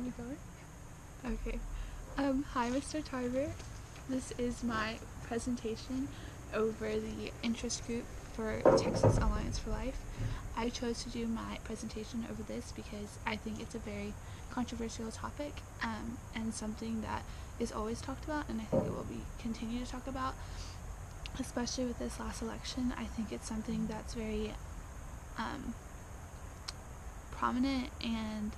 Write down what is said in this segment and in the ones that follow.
me going? Okay. Hi, Mr. Tarver. This is my presentation over the interest group for Texas Alliance for Life. I chose to do my presentation over this because I think it's a very controversial topic and something that is always talked about, and I think it will be continued to talk about, especially with this last election. I think it's something that's very prominent, and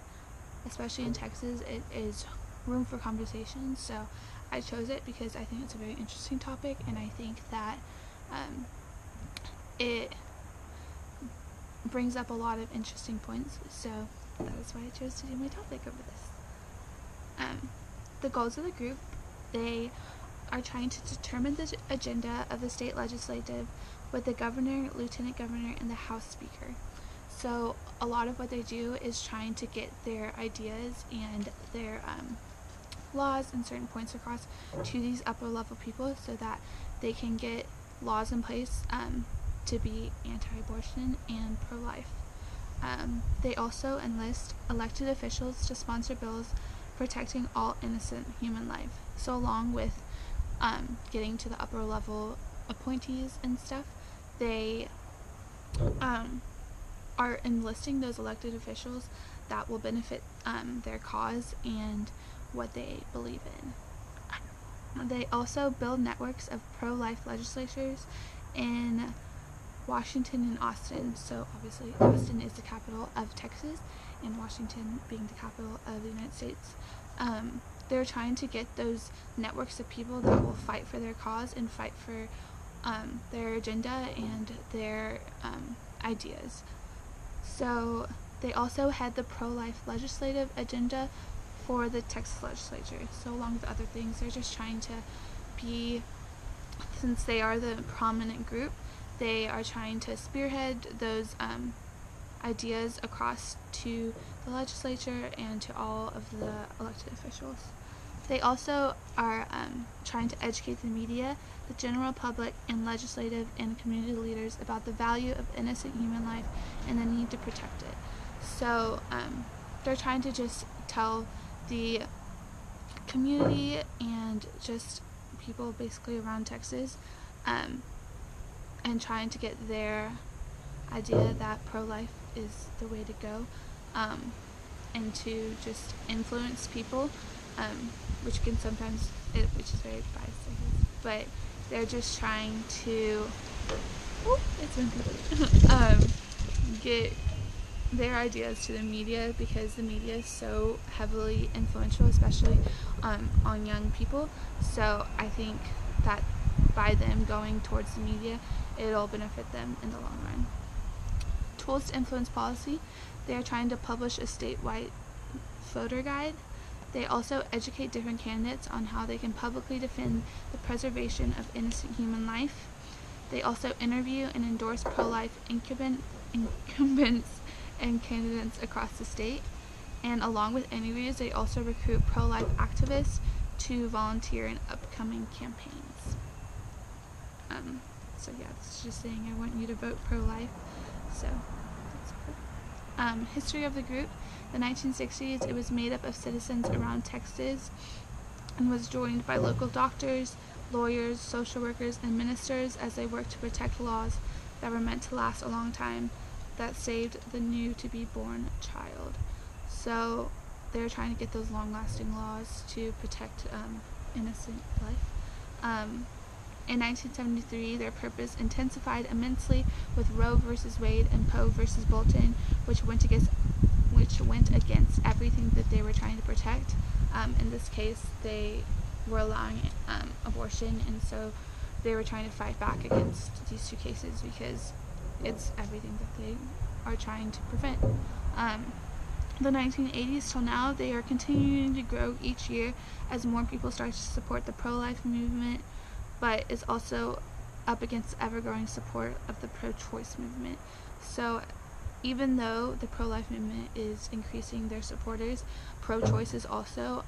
especially in Texas, it is room for conversation. So I chose it because I think it's a very interesting topic, and I think that it brings up a lot of interesting points. So that is why I chose to do my topic over this. The goals of the group, they are trying to determine the agenda of the state legislative with the governor, lieutenant governor, and the House Speaker. So a lot of what they do is trying to get their ideas and their laws and certain points across to these upper level people so that they can get laws in place to be anti-abortion and pro-life. They also enlist elected officials to sponsor bills protecting all innocent human life. So along with getting to the upper level appointees and stuff, they are enlisting those elected officials that will benefit their cause and what they believe in. They also build networks of pro-life legislatures in Washington and Austin. So obviously Austin is the capital of Texas, and Washington being the capital of the United States. They're trying to get those networks of people that will fight for their cause and fight for their agenda and their ideas. So they also had the pro-life legislative agenda for the Texas legislature. So along with other things, they're just trying to be, since they are the prominent group, they are trying to spearhead those ideas across to the legislature and to all of the elected officials. They also are trying to educate the media, the general public, and legislative and community leaders about the value of innocent human life and the need to protect it. So they're trying to just tell the community and just people basically around Texas and trying to get their idea that pro-life is the way to go, and to just influence people, which can sometimes, which is very biased, I guess, but they're just trying to get their ideas to the media, because the media is so heavily influential, especially on young people. So I think that by them going towards the media, it'll benefit them in the long run. Tools to influence policy, they are trying to publish a statewide voter guide. They also educate different candidates on how they can publicly defend the preservation of innocent human life. They also interview and endorse pro-life incumbents and candidates across the state. And along with interviews, they also recruit pro-life activists to volunteer in upcoming campaigns. So yeah, this is just saying I want you to vote pro-life. So that's cool. History of the group. The 1960s, it was made up of citizens around Texas and was joined by local doctors, lawyers, social workers, and ministers as they worked to protect laws that were meant to last a long time that saved the new to be born child. So they're trying to get those long-lasting laws to protect innocent life. In 1973, their purpose intensified immensely with Roe versus Wade and Poe versus Bolton, which went against everything that they were trying to protect. In this case, they were allowing abortion, and so they were trying to fight back against these two cases because it's everything that they are trying to prevent. The 1980s till now, they are continuing to grow each year as more people start to support the pro-life movement, but is also up against ever-growing support of the pro-choice movement. So even though the pro-life movement is increasing their supporters, pro-choice is also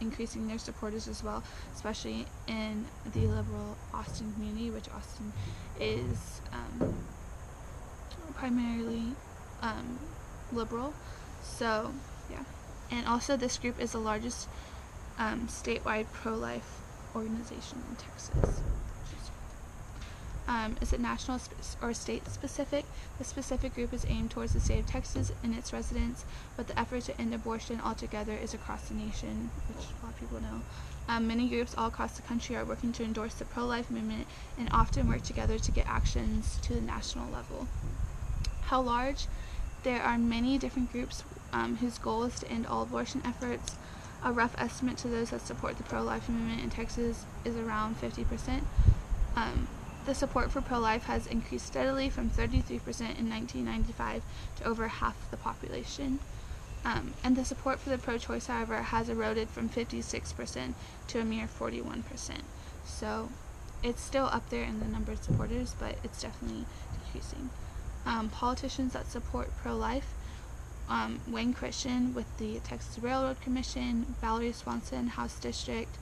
increasing their supporters as well, especially in the liberal Austin community, which Austin is primarily liberal. So Yeah. And also this group is the largest statewide pro-life organization in Texas. Is it national or state specific? The specific group is aimed towards the state of Texas and its residents, but the effort to end abortion altogether is across the nation, which a lot of people know. Many groups all across the country are working to endorse the pro-life movement and often work together to get actions to the national level. How large? There are many different groups whose goal is to end all abortion efforts. A rough estimate to those that support the pro-life movement in Texas is around 50%. The support for pro-life has increased steadily from 33% in 1995 to over half the population. And the support for the pro-choice, however, has eroded from 56% to a mere 41%. So it's still up there in the number of supporters, but it's definitely decreasing. Politicians that support pro-life: Wayne Christian with the Texas Railroad Commission, Valerie Swanson, House District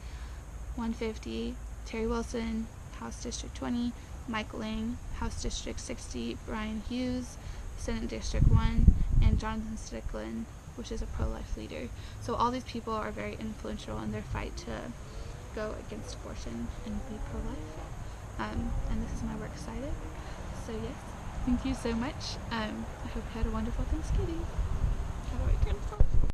150, Terry Wilson, House District 20, Mike Lang, House District 60, Brian Hughes, Senate District 1, and Jonathan Strickland, which is a pro-life leader. So all these people are very influential in their fight to go against abortion and be pro-life. And this is my works cited. So yes, thank you so much. I hope you had a wonderful Thanksgiving. How do I turn this off?